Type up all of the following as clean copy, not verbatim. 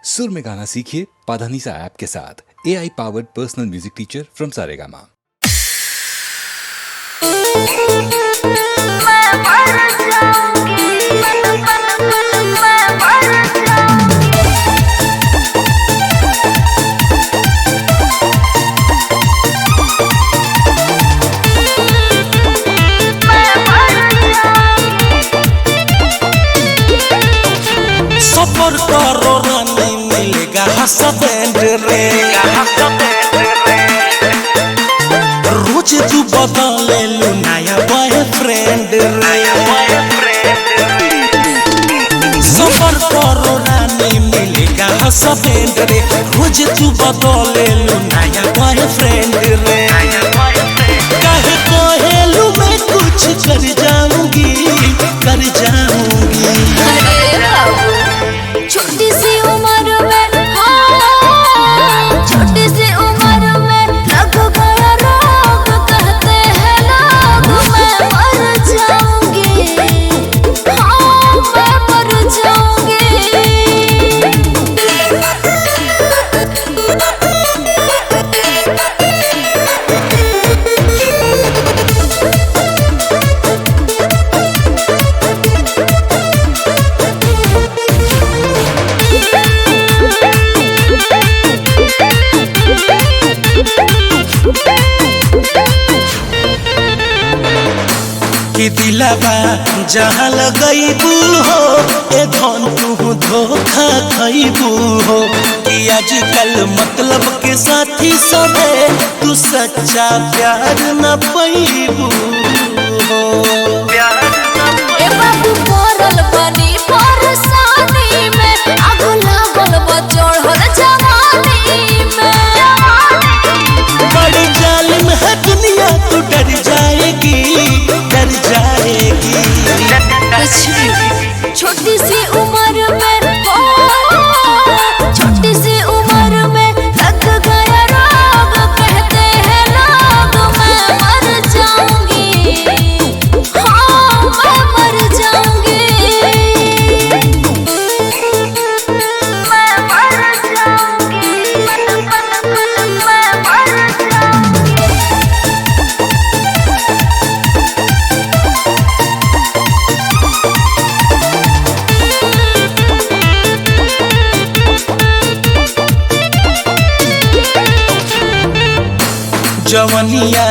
सुर में गाना सीखिए पाधानीसा ऐप के साथ। AI powered personal music teacher from Saregama. सफर करो रानी मिलेगा हसबैंड रे, रोज तू बदले लू नया बॉयफ्रेंड रे। सफर करो रानी मिलेगा हसबैंड रे, रोज तू बदले लू नया बॉयफ्रेंड रे। कहे कोहेलू मैं कुछ कर जाऊंगी, कर जाऊंगी। छोटी सी उम्र में, हाँ, छोटी सी उम्र में लग गया रोग, कहते हैं लोग मैं मर जाऊंगी, हाँ मैं मर जाऊंगी। कि दिलवा जहाँ लगैबू हो ए धन तू धोखा खैबू हो। कि आजकल मतलब के साथी सबे तू सच्चा प्यार न पैबू हो। ए बाबू पड़ल बनी परेशानी में, आग लागल बा चढ़ल जवानी में। बड़ी जालिम है दुनिया, तू डर जाएगी, डर जाएगी। छोटी सी उम्र में, छोटी सी उम्र में लग गया रोग, कहते हैं लोग मैं मर जाऊंगी, हाँ मैं मर जाऊंगी, मैं मर जाऊंगी, मैं मर जाऊंगी। जवनिया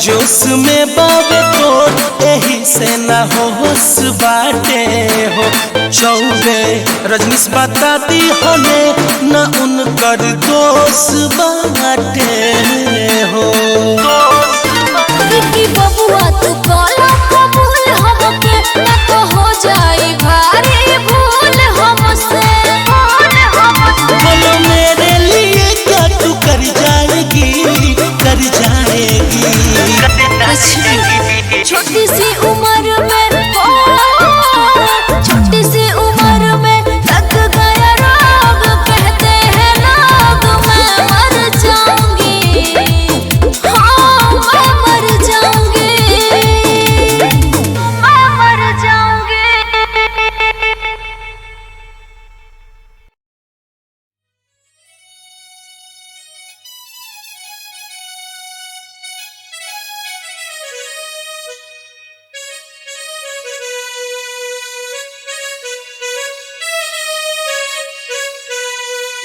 जोश में बाबे तो यही से न होश बाटे हो। चौबे रजनीश बताती हमें न उनकर दोष बाटे हो। कि बबुआ तू काला कबूल हमके, ना तो हो जाई भारी भूल हमसे। बोलो मेरे लिए क्या तू कर जाएगी, कर जाएगी। छोटी सी उम्र में, छोटी सी उम्र में लग गया रोग, कहते हैं लोग मैं मर जाऊंगी, हाँ मैं मर जाऊंगी, मैं मर जाऊंगी।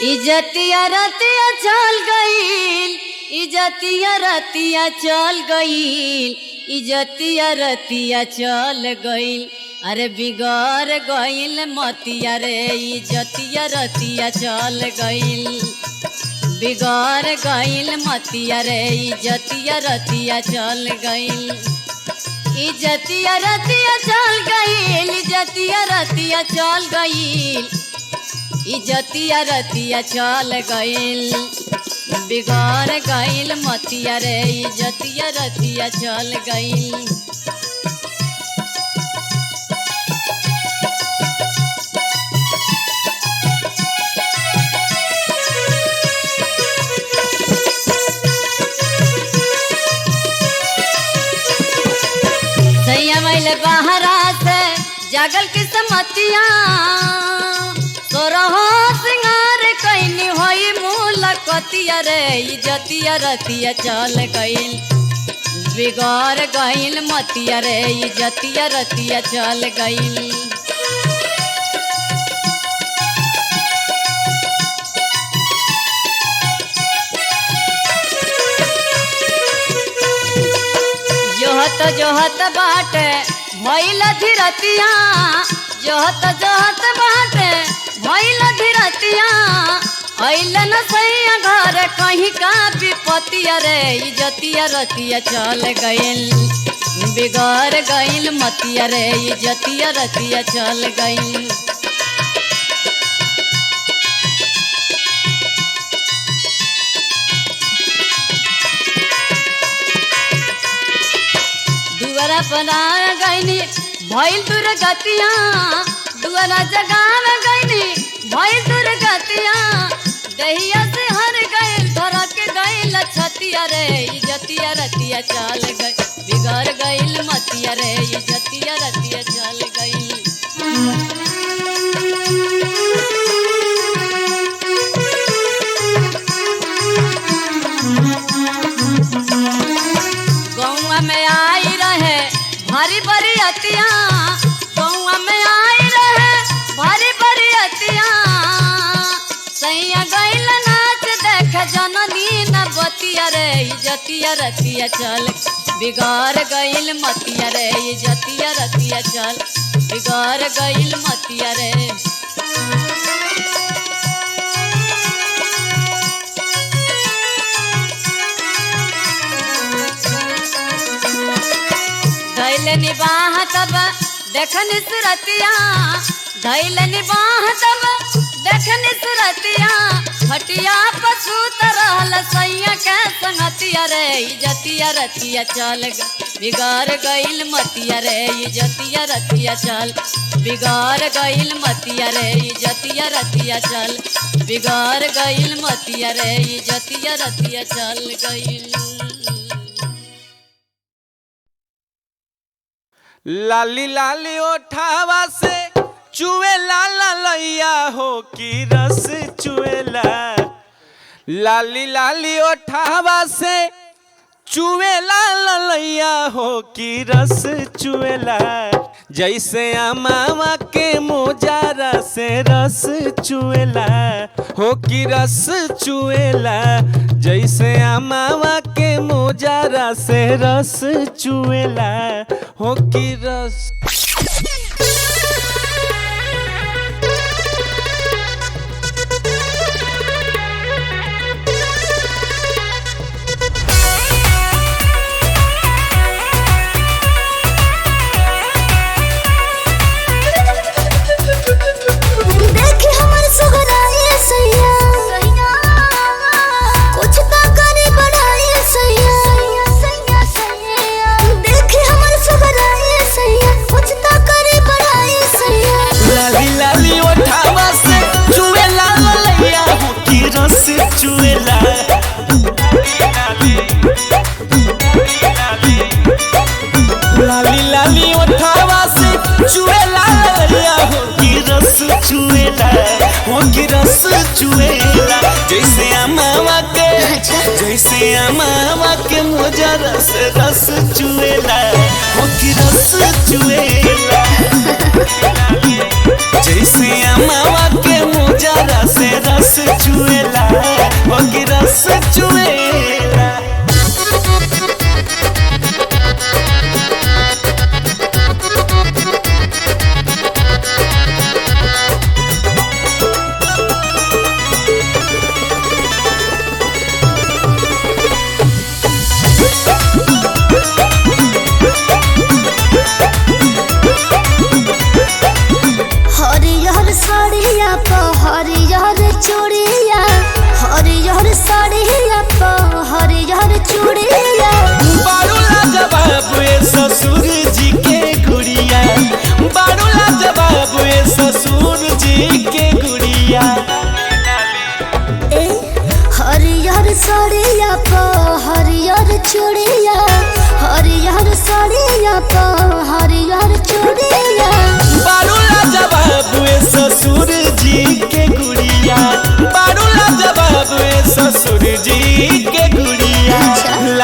इजतिया रतिया चल गईल, इजतिया रतिया चल गईल, इजतिया रतिया चल गईल। अरे बिगड़ गईल मतिया रे, इजतिया रतिया चल गईल, बिगड़ गईल मतिया रे, इजतिया रतिया चल गईल, इजतिया रतिया चल गईल, इजतिया रतिया चल गईल, इजतिया रतिया चल गईल, बिगड़ गईल मतिया रे, इजतिया रतिया चल गईल। सैया मैल बहरा से जागल किस्मतिया, तो रहो सिंगार मतिया रे इजतिया रतिया चल गइल बिगाड़ गइल मतिया रे इजतिया रतिया चल गइल। जोहत बाटे भइल धीरतिया जोहत बाटे भइल धीरतिया अइल न सैया घर कहीं का विपतिया रे इजतिया रतिया चल गइल बिगड़ गइल मतिया रे इजतिया रतिया चल गइल। दुआरा बना गईनी भइल दुर्गतिया दुआरा जगाव गईनी भइल दुर्गतिया दहिया से हर गइल धरक गइल छतिया रे इजतिया रतिया चल गइल बिगड़ गइल मतिया रे इजतिया रतिया चल गइल। गौवा में आई रहे भारी बरियतिया गौवा में आई रहे भारी बरियतिया सैया गइल नाच देख जननी न बतिया रे इजतिया रतिया चल बिगाड़ गइल मतिया रे इजतिया रतिया चल बिगाड़ गइल मतिया रे। धैल निबाह तब देखनी सुरतिया धैल निबाह तब देखनी सुरतिया हटिया पसूत रहल सैया के संगतिया रे इजतिया रतिया चल बिगाड़ गइल मतिया रे इजतिया रतिया चल बिगाड़ गइल मतिया रे इजतिया रतिया चल बिगाड़ गइल मतिया रे इजतिया रतिया चल गइल। लाली लाली ओठावा से चुएला ललैया हो की रस चुएला लाली लाली ओठावा से चुएला ललैया हो की रस चुएला जैसे अमावा के मोजारा से रस चुएला हो की रस चुएला जैसे अमावा के मोजारा से रस चुएला हो की रस। लाली लाली ओठावा से चुएला ललैया हो की रस चुएला हो की रस चुएला जैसे अमावा के मोजरा से रस चुएला हो की रस चुएला जैसे अमावा के मोजरा से रस चुएला हो की रस चुएला। हरियर साड़िया प हरियर चूड़िया हरियर साड़िया प हरियर चूड़िया बारूला जवाब ए ससुर जी के गुड़िया बारूला जवाब ए ससुर जी के गुड़िया ए हरियर साड़िया प हरियर चूड़िया हरियर साड़िया प हरियर चूड़िया बारूला जवाब ए ससुर जी के गुड़िया बारूला जवाब ए ससुर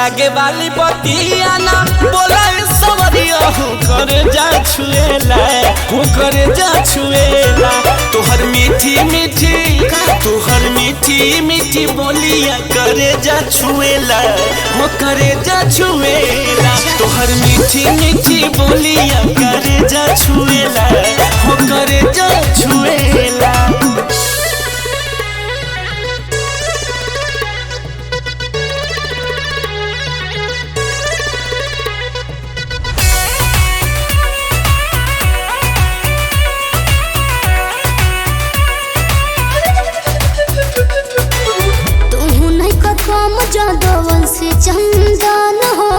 लागे वाली बतिया ना बोला सवरिया हो करे जा छुएला हो करे जा छुएला तोहर मीठी मीठी तोहर मीठी मीठी बोलिया करे जा छुएला हो करे जा छुएला तोहर मीठी मीठी बोलिया करे जा छुएला हो करे जा छुएला। जादवंशी चंदन हो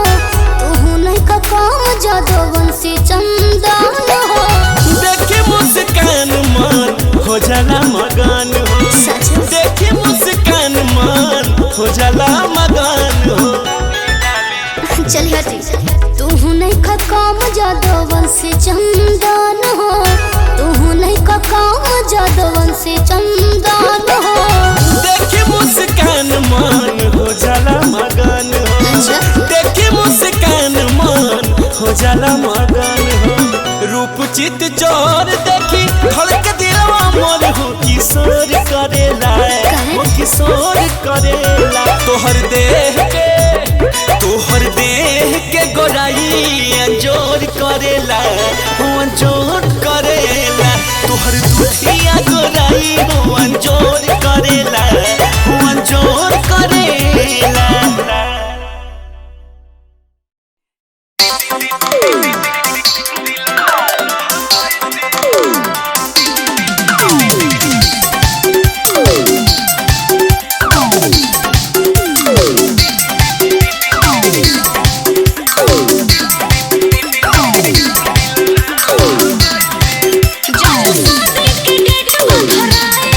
तू नहीं का काम जादवंशी चंदन हो देखे मुस्कान मन हो जाला मगन हो देखे मुस्कान मन हो जाला मगन हो। चल हटी तू नहीं का काम जादवंशी चंदन हो तू नहीं का काम जादवंशी चंदन हो देखे मुस्कान मन हो जाला मगन हो देखे मुस्कान मन हो जाला मगन हो रूप चित जोर देखी धड़क दिलवा मोर हो किशोर करेला हो किशोर करेला तोहर देह के गोराई अंजोर करेला हो अंजोर करेला तोहर दुधिया गोराई हो अंजोर करेला हो अंजोर करेला। जादू साथ के डेट बंधराए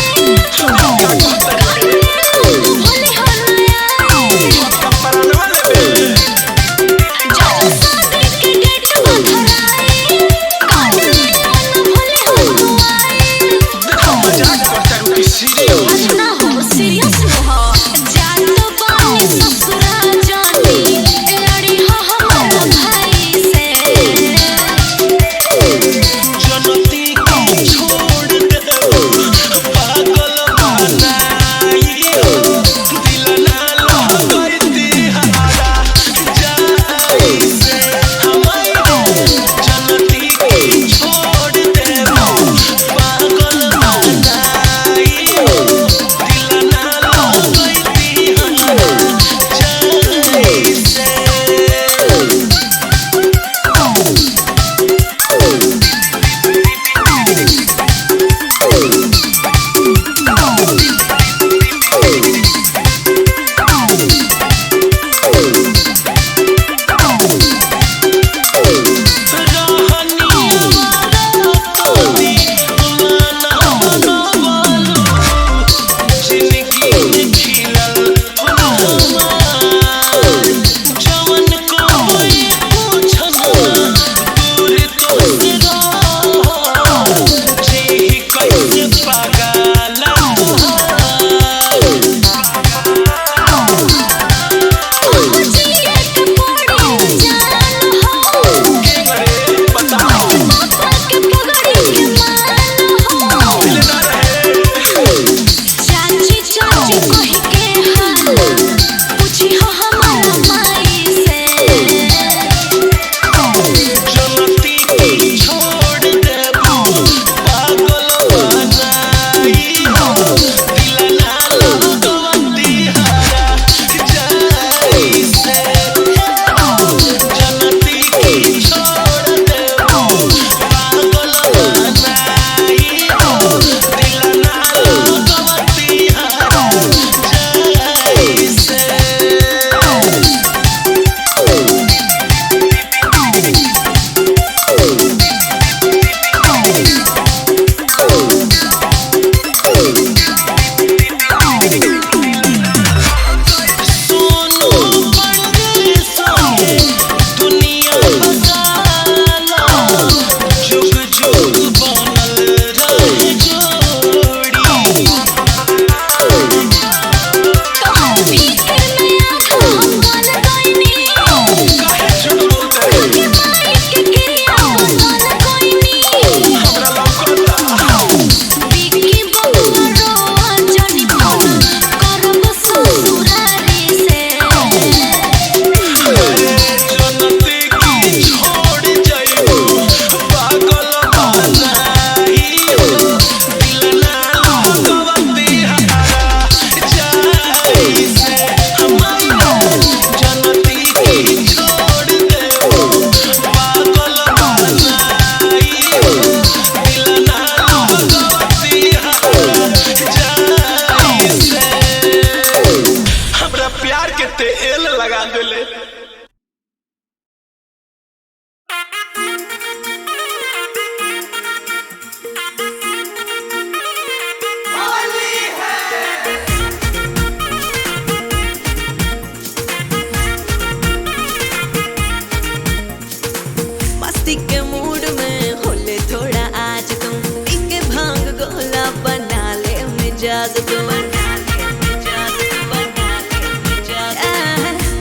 मिजाज तू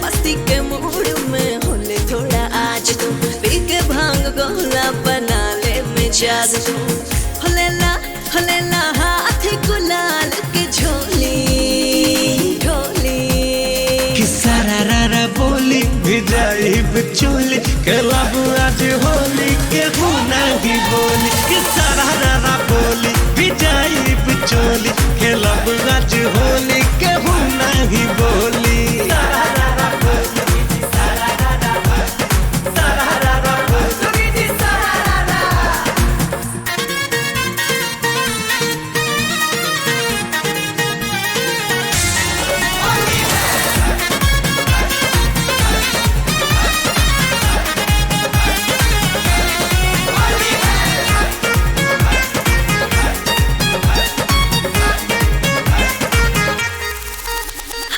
मस्ती के मूड में होले थोड़ा आज तू पी के भांग गोला बना ले मिजाज तू होलेला हाथ गुलाल के झोली ढोली कि सारा रारा बोली भिजाई बिचोली के लब आज होली के गुना ही बोली कि सारा रारा बोली भिजाई बिचोली के लब आज होली के गुना ही बोली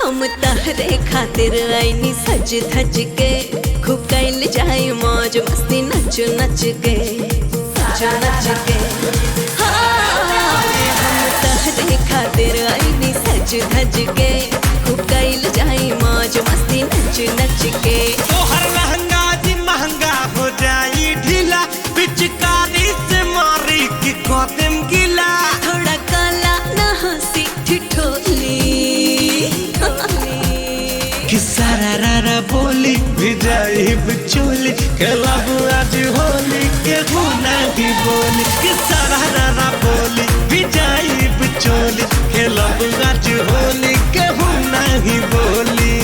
हम तहरे खातिर आईनी सज धज के खूब कैल जाए मौज मस्ती नच नच के हाँ, हम तहरे खातिर आईनी सज धज के खूब कैल जाए मौज मस्ती नच नच के तोहर लहंगा जी महंगा हो जाई ढीला पिचकारी से मारी की कदम गिला थोड़ा काला ना हंसी ठिठोली कि सारा रारा बोली भिजाई बिचोली के लब आज होली के गुना ही बोली कि सारा रारा बोली भिजाई बिचोली के लब आज होली के गुना ही बोली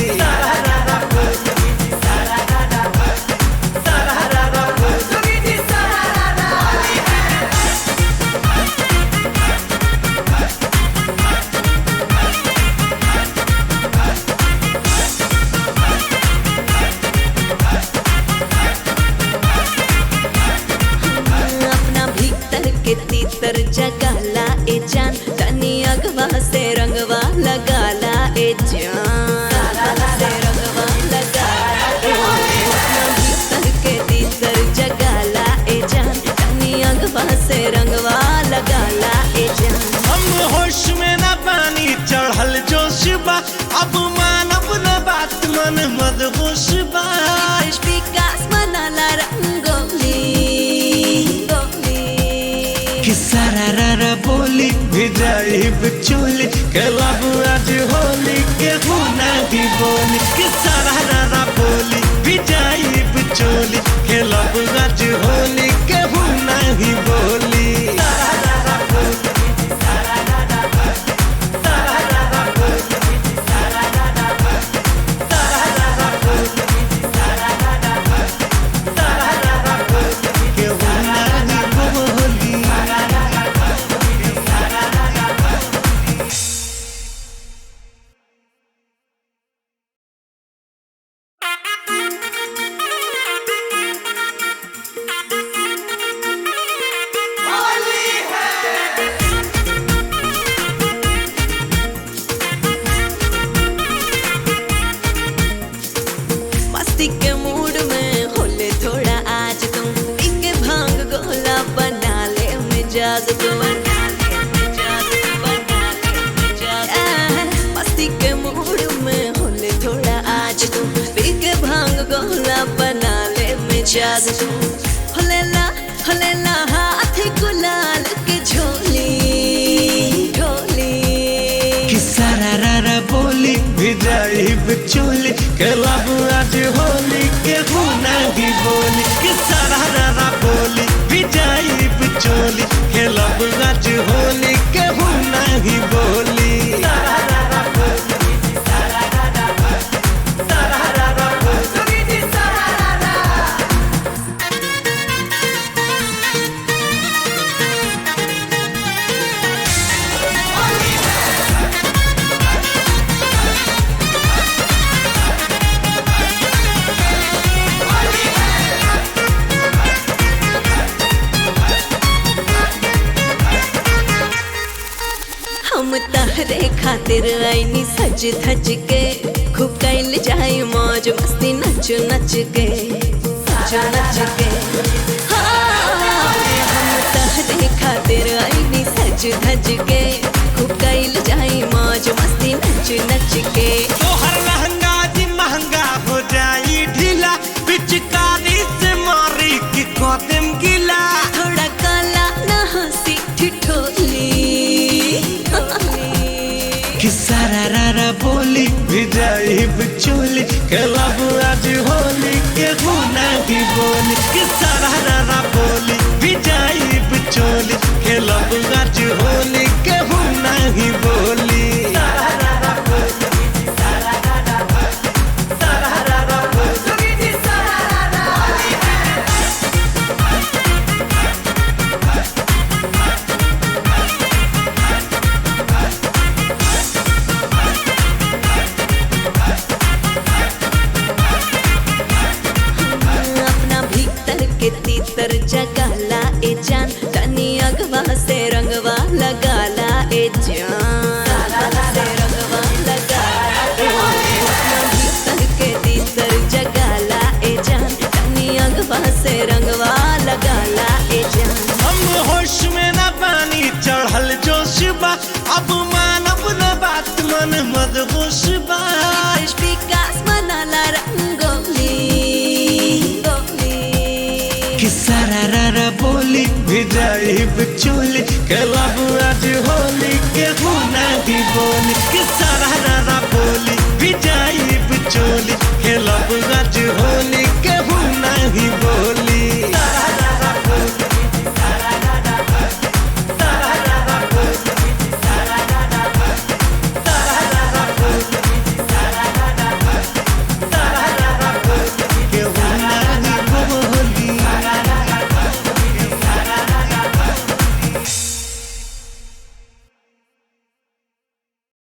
अपना भीतर के तीतर जगाला ए जान तनी अगवा से रंगवा लगाला ए जान से रंगवा लगाला ए अपना भीतर के तीतर जगाला ए जान तनी अगवा से रंगवा लगाला ए जान हम होश में न पानी चढ़ल जोश बा अब मानब न बात मन मदहोश बा विकास मनाला रंगोली कि सारा रारा बोली भिजाई बिचोली के लब आज होली के गुना ही बोली कि सारा रारा बोली भिजाई बिचोली के लब आज होली के गुना ही बोली के गुना ही बोली मस्ती के मूड में होले थोड़ा आज तुम पी के भांग गोला बना ले मिजाज तुम मस्ती के मूड में होले थोड़ा आज तुम पी के भांग गोला बना ले मिजाज तुम होलेला हाथ गुलाल के झोली ढोली कि सारा रारा बोली भिजाई बिचोली के लब आज होली के गुना ही बोली कि सारा रारा बोली भिजाई बिचोली के लब आज होली के गुना ही बोली हम तहरे खातिर आईनी सज धज के खूब कैल जाए मौज मस्ती नच नच के हाँ, हम तहरे खातिर आईनी सज धज के खूब कैल कि सारा रारा बोली भिजाइब चोली खेलब आज होली के गुना की बोली कि सारा रारा बोली भिजाइब चोली खेलब आज होली के गुना की बोली के तीतर जगाला ए जान तनी अगवा से रंगवा लगाला ए जान से रंगवा लगाला भीतर के तीतर जगाला ए जान तनी अगवा से रंगवा लगाला ए जान हम होश में न पानी चढ़ल जोश बा अब मानब न बात मन मदहोश बा विकास मनाला रंगोली कि सारा रारा बोली भिजाइब चोली खेलब आज होली के गुना की बोली कि सारा रारा बोली भिजाइब चोली खेलब